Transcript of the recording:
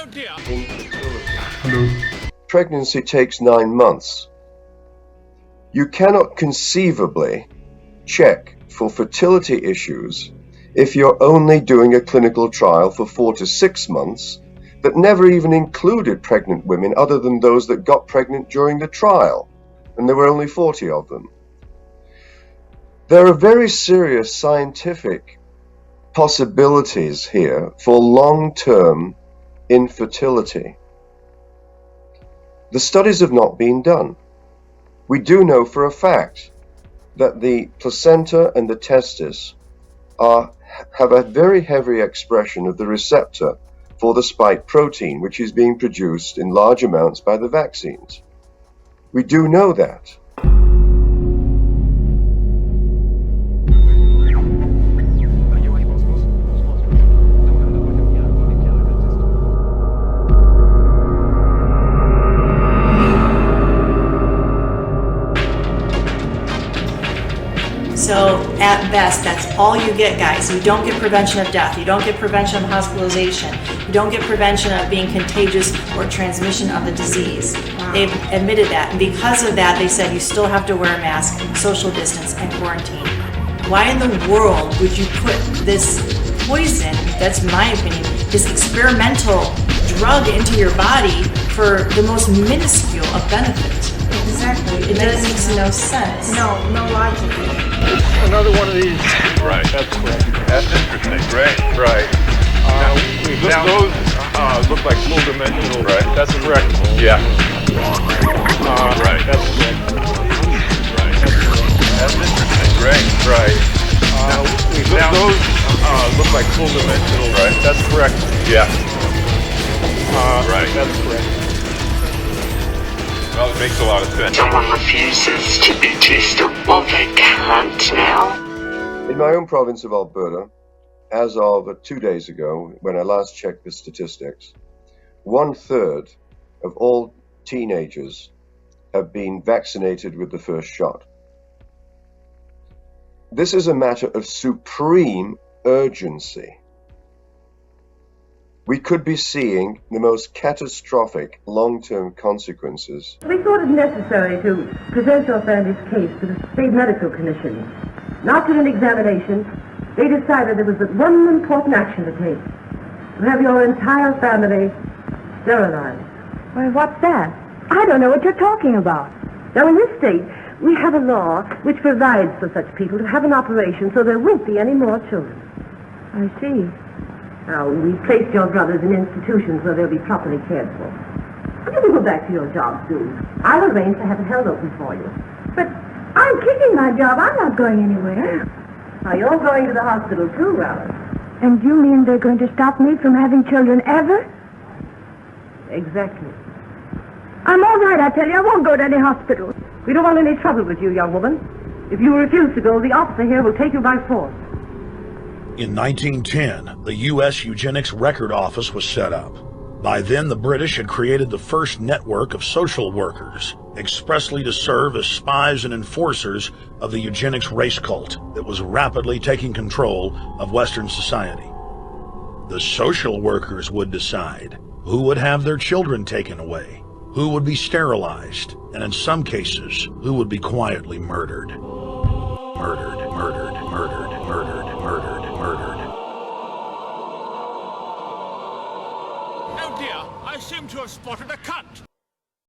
Oh dear. Pregnancy takes 9 months. You cannot conceivably check for fertility issues if you're only doing a clinical trial for 4 to 6 months that never even included pregnant women other than those that got pregnant during the trial, and there were only 40 of them. There are very serious scientific possibilities here for long-term infertility. The studies have not been done. We do know for a fact that the placenta and the testis have a very heavy expression of the receptor for the spike protein, which is being produced in large amounts by the vaccines. We do know that. So at best, that's all you get, guys. You don't get prevention of death. You don't get prevention of hospitalization. You don't get prevention of being contagious or transmission of the disease. They've admitted that. And because of that, they said you still have to wear a mask, social distance, and quarantine. Why in the world would you put this poison, that's my opinion, this experimental drug into your body for the most minuscule of benefits? Exactly. It makes no sense. No logic. Another one of these. Right. That's correct. That's interesting. Right. Right. Those look like full dimensional. Right. That's correct. Yeah. Right. That's correct. Right. That's interesting. Right. Right. Those look like full dimensional. Right. That's correct. Yeah. Right. That's correct. Well, it makes a lot of sense. Someone refuses to be tested. Well, they can't now. In my own province of Alberta, as of 2 days ago, when I last checked the statistics, 1/3 of all teenagers have been vaccinated with the first shot. This is a matter of supreme urgency. We could be seeing the most catastrophic long-term consequences. We thought it necessary to present your family's case to the state medical commission. And after an examination, they decided there was but one important action to take: to have your entire family sterilized. Why, what's that? I don't know what you're talking about. Now, in this state, we have a law which provides for such people to have an operation so there won't be any more children. I see. Now, we've placed your brothers in institutions where they'll be properly cared for. And you can go back to your job soon. I'll arrange to have it held open for you. But I'm keeping my job. I'm not going anywhere. Now, you're going to the hospital too, Alice. And you mean they're going to stop me from having children ever? Exactly. I'm all right, I tell you. I won't go to any hospital. We don't want any trouble with you, young woman. If you refuse to go, the officer here will take you by force. In 1910, the U.S. Eugenics Record Office was set up. By then, the British had created the first network of social workers, expressly to serve as spies and enforcers of the eugenics race cult that was rapidly taking control of Western society. The social workers would decide who would have their children taken away, who would be sterilized, and in some cases, who would be quietly murdered. Murdered, murdered, murdered, murdered, murdered, murdered. Oh dear, I seem to have spotted a cunt.